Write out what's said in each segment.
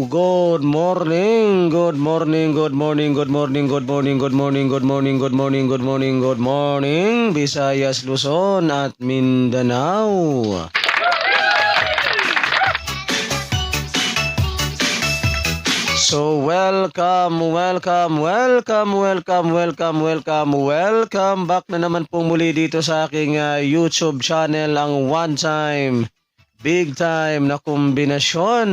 good morning, good morning, good morning, good morning, good morning, good morning, good morning, good morning, good morning, good morning, Visayas, Luzon at Mindanao. So welcome back na naman po muli dito sa aking YouTube channel, ang one time, big time na kombinasyon.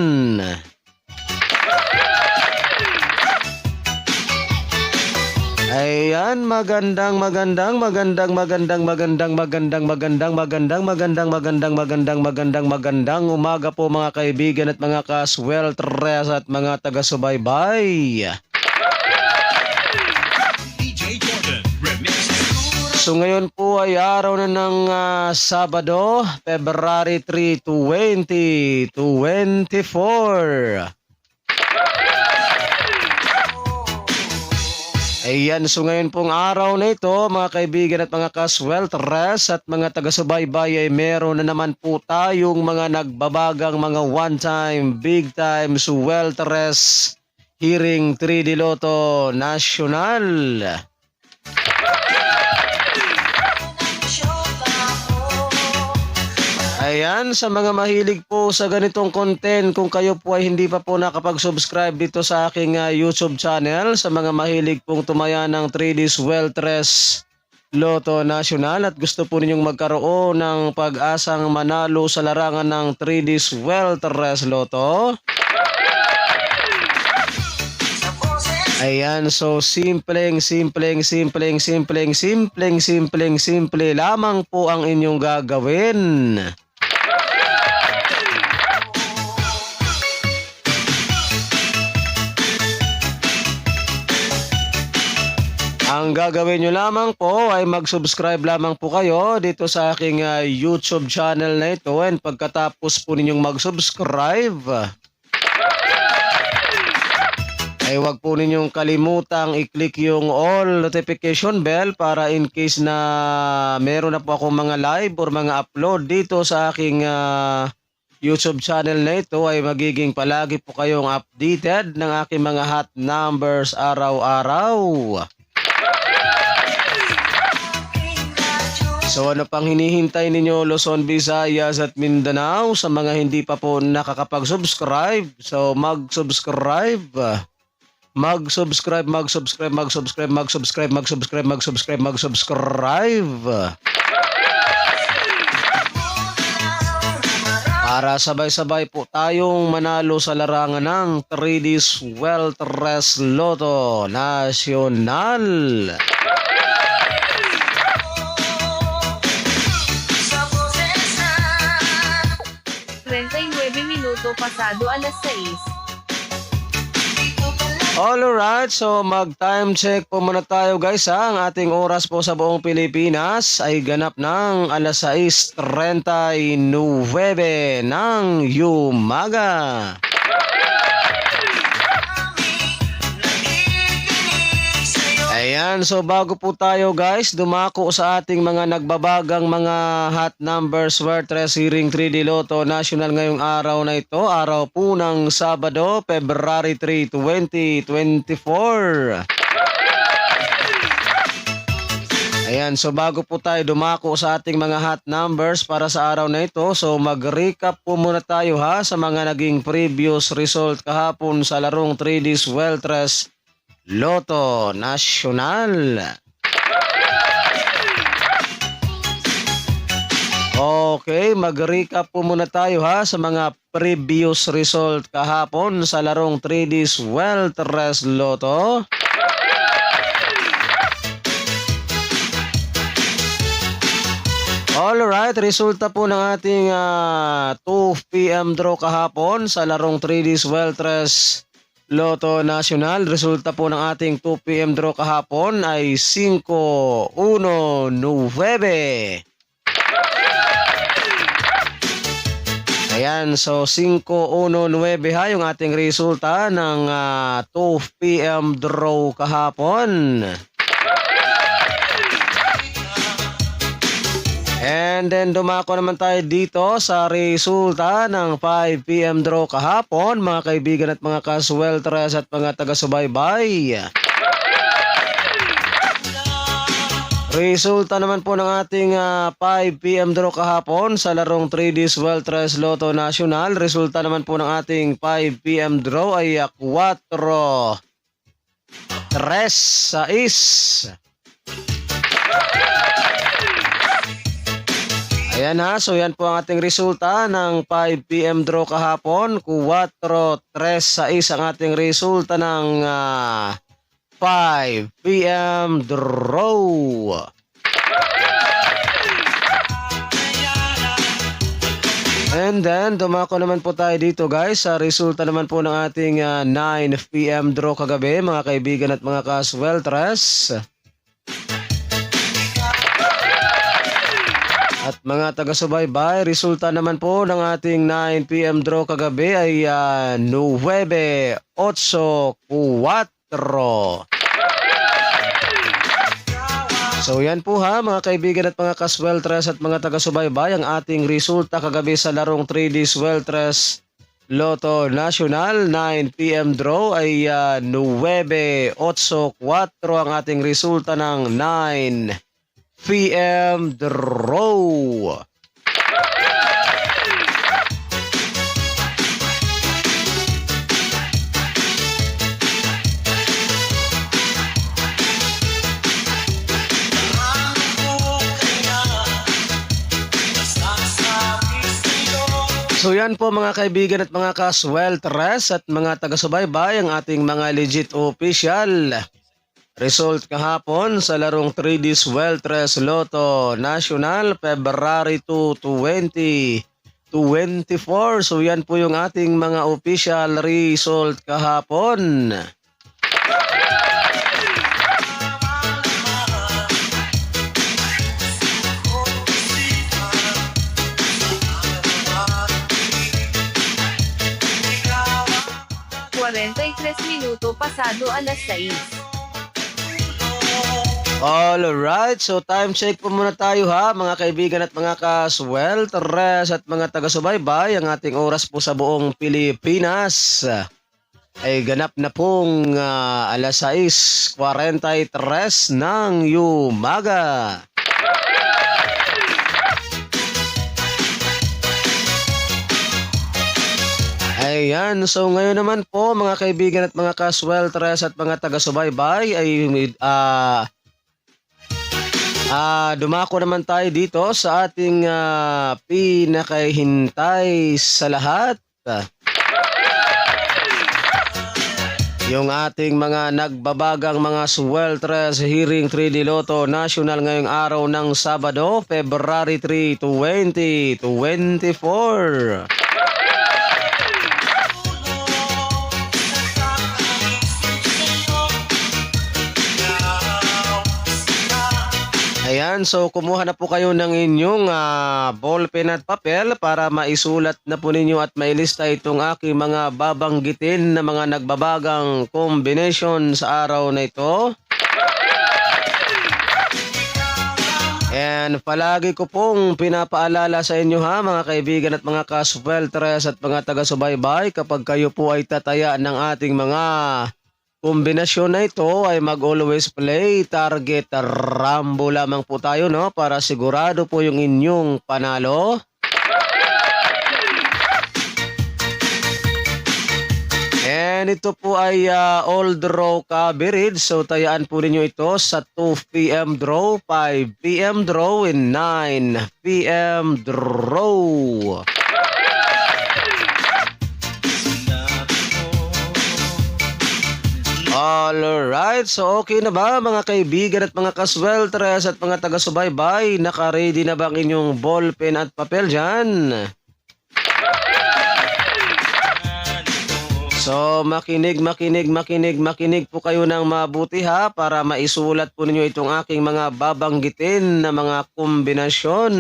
Ayan, magandang umaga po mga kaibigan at mga kasweltres at mga taga-subaybay. So ngayon po ay araw na ng Sabado, February 3, 2024. Ayan, so ngayon pong araw na ito mga kaibigan at mga kasweltres at mga taga-subaybay ay meron na naman po tayong mga nagbabagang mga one time, big time, sweltres hearing 3D Lotto National. Ayan, sa mga mahilig po sa ganitong content, kung kayo po ay hindi pa po nakapag-subscribe dito sa aking YouTube channel, sa mga mahilig pong tumaya ng 3D Sweltres Lotto National at gusto po ninyong magkaroon ng pag-asang manalo sa larangan ng 3D Sweltres Lotto. Ayan, so simple lamang po ang inyong gagawin. Ang gagawin nyo lamang po ay mag-subscribe lamang po kayo dito sa aking YouTube channel na ito, and pagkatapos po ninyong mag-subscribe ay huwag po ninyong kalimutang i-click yung all notification bell para in case na meron na po akong mga live or mga upload dito sa aking YouTube channel na ito ay magiging palagi po kayong updated ng aking mga hot numbers araw-araw. So ano pang hinihintay ninyo, Luzon, Visayas at Mindanao, sa mga hindi pa po nakakapag-subscribe? So mag-subscribe. Para sabay-sabay po tayong manalo sa larangan ng 3D Sweltres Lotto National. 39 minuto pasado alas 6. Alright, so mag-time check po muna tayo guys ha. Ang ating oras po sa buong Pilipinas ay ganap ng alas 6:39 ng umaga. Ayan, so bago po tayo guys dumako sa ating mga nagbabagang mga hot numbers Sweltres hearing 3D Lotto National ngayong araw na ito, araw po ng Sabado, February 3, 2024. Ayan, so bago po tayo dumako sa ating mga hot numbers para sa araw na ito, so mag-recap po muna tayo ha sa mga naging previous result kahapon sa larong 3D Sweltres Lotto National. Okay, mag-recap po muna tayo ha sa mga previous result kahapon sa larong 3D Sweltres Lotto. Alright, resulta po ng ating 2 PM draw kahapon sa larong 3D Sweltres Lotto National. Resulta po ng ating 2 PM draw kahapon ay 5-1-9. Ayan, so 5-1-9 ha yung ating resulta ng 2 PM draw kahapon. And then dumako naman tayo dito sa resulta ng 5 PM draw kahapon, mga kaibigan at mga kasweltres at mga taga-subaybay. Resulta naman po ng ating 5 PM draw kahapon sa larong 3D Sweltres Lotto National. Resulta naman po ng ating 5 PM draw ay 4, 3, 6. Ayan ha, so yan po ang ating resulta ng 5 PM draw kahapon. 4, 3, 6 ang ating resulta ng 5 PM draw. And then, dumako naman po tayo dito guys sa resulta naman po ng ating 9 PM draw kagabi, mga kaibigan at mga kasweltres. At mga taga-subaybay, resulta naman po ng ating 9 PM draw kagabi ay 9, 8, 4. So yan po ha mga kaibigan at mga kasweltres at mga taga-subaybay, ang ating resulta kagabi sa larong 3D Sweltres Lotto National 9 PM draw ay 9, 8, 4 ang ating resulta ng 9 PM draw. So yan po mga kaibigan at mga kasweltres at mga taga-subaybay, ang ating mga legit official result kahapon sa larong 3D Sweltres Lotto National February 2, 2024. So yan po yung ating mga official result kahapon. Minuto pasado alas 6. Alright, so time check po muna tayo ha mga kaibigan at mga kasweltres at mga taga-subaybay. Ang ating oras po sa buong Pilipinas ay ganap na pong alas 6:43 ng umaga. Ayan, so ngayon naman po mga kaibigan at mga kasweltres at mga taga-subaybay ay dumako naman tayo dito sa ating pinakahintay sa lahat. Yung ating mga nagbabagang mga sweltres hearing 3D Lotto National ngayong araw ng Sabado, February 3, 2024. Ayan, so kumuha na po kayo ng inyong ballpen at papel para maisulat na po ninyo at mailista itong aking mga babanggitin na mga nagbabagang combination sa araw na ito. And palagi ko pong pinapaalala sa inyo ha mga kaibigan at mga kasweltres at mga taga-subaybay, kapag kayo po ay tataya ng ating mga kombinasyon na ito ay mag-always play target rambo lamang po tayo, no, para sigurado po yung inyong panalo. And ito po ay all draw coverage, so tayaan po ninyo ito sa 2 PM draw, 5 PM draw, and 9 PM draw. Alright, so okay na ba mga kaibigan at mga kasweltres at mga taga-subaybay? Naka-ready na ba ang inyong ballpen at papel dyan? So makinig po kayo ng mabuti ha para maisulat po ninyo itong aking mga babanggitin na mga kombinasyon.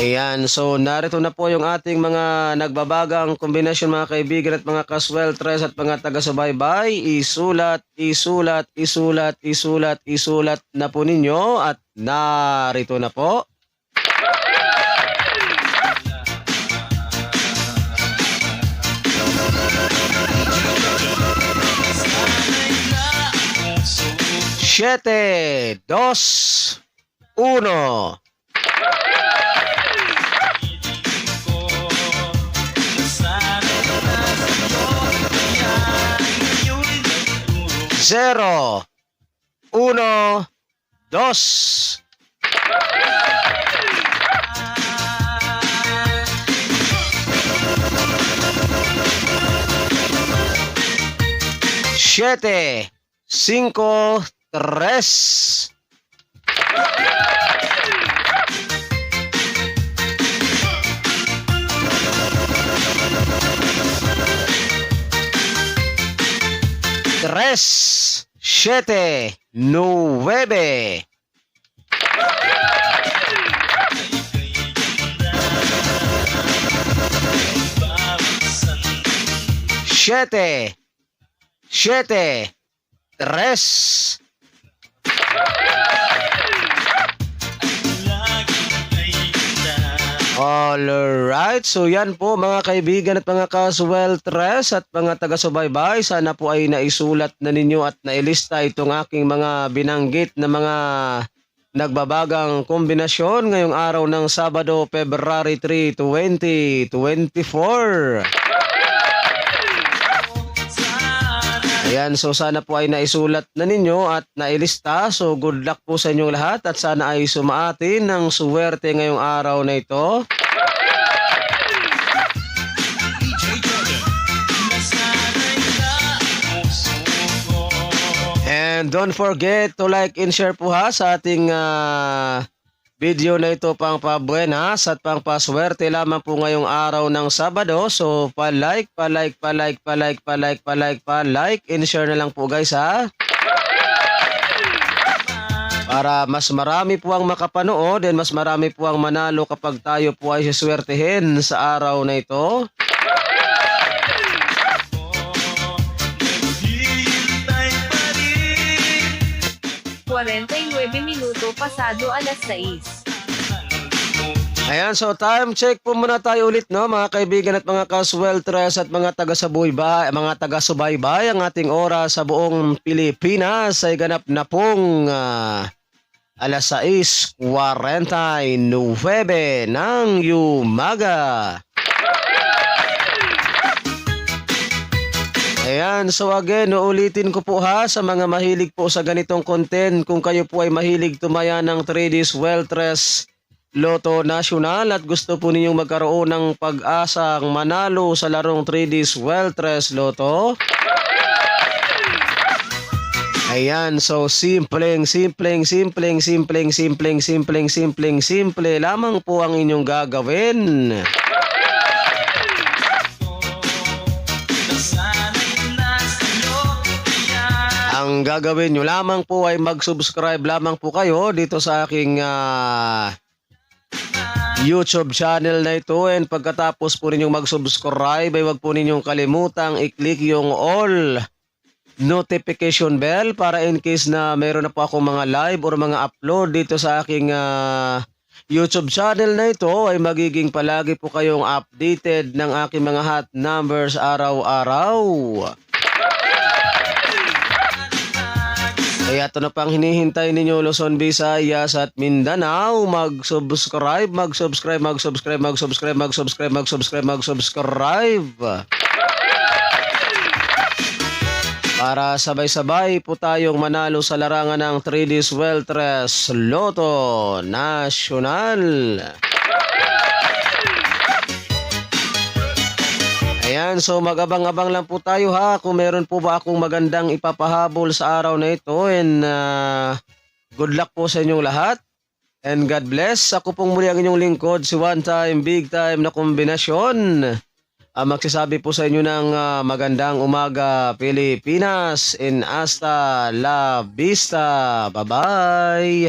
Ayan, so narito na po yung ating mga nagbabagang kombinasyon mga kaibigan at mga kasweltres at mga taga-subaybay. Isulat, isulat, isulat, isulat, isulat na po ninyo at narito na po. Siete, dos, uno. Zero, uno, dos. Siete, cinco, tres. Tres, siete, nueve. Siete, siete, tres. Alright, so yan po mga kaibigan at mga kasweltres at mga taga-subaybay. Sana po ay naisulat na ninyo at nailista itong aking mga binanggit na mga nagbabagang kombinasyon ngayong araw ng Sabado, February 3, 2024. Ayan, so sana po ay naisulat na ninyo at nailista. So good luck po sa inyong lahat at sana ay sumaatin ng suwerte ngayong araw na ito. And don't forget to like and share po ha sa ating video na ito, pang pabuenas at pang paswerte lamang po ngayong araw ng Sabado. So pa-like and share na lang po guys ha. Para mas marami po ang makapanood and mas marami po ang manalo kapag tayo po ay siswertehin sa araw na ito. Minuto pasado alas 6. Ayan, so time check po muna tayo ulit no mga kaibigan at mga kasweltres at mga taga-subaybay. Ang ating oras sa buong Pilipinas ay ganap na pong alas 6:49 ng umaga. Ayan, so again, uulitin ko po ha sa mga mahilig po sa ganitong content. Kung kayo po ay mahilig tumaya ng 3Ds Weltres Lotto National at gusto po ninyong magkaroon ng pag-asang manalo sa larong 3Ds Weltres Lotto. Ayan, so simple lamang po ang inyong gagawin. Ang gagawin nyo lamang po ay mag-subscribe lamang po kayo dito sa aking YouTube channel na ito. And pagkatapos po ninyong mag-subscribe ay wag po ninyong kalimutang i-click yung all notification bell para in case na meron na po akong mga live or mga upload dito sa aking YouTube channel na ito ay magiging palagi po kayong updated ng aking mga hot numbers araw-araw. Kaya ito na pang hinihintay ninyo Luzon, Visayas at Mindanao. Mag-subscribe para sabay-sabay po tayong manalo sa larangan ng 3Ds Weltres Lotto National. Ayan, so mag-abang-abang lang po tayo ha kung meron po ba akong magandang ipapahabol sa araw na ito. And good luck po sa inyong lahat. And God bless. Ako pong muli ang inyong lingkod, si One Time, Big Time na kombinasyon. Magsasabi po sa inyo ng magandang umaga Pilipinas. And hasta la vista. Bye-bye.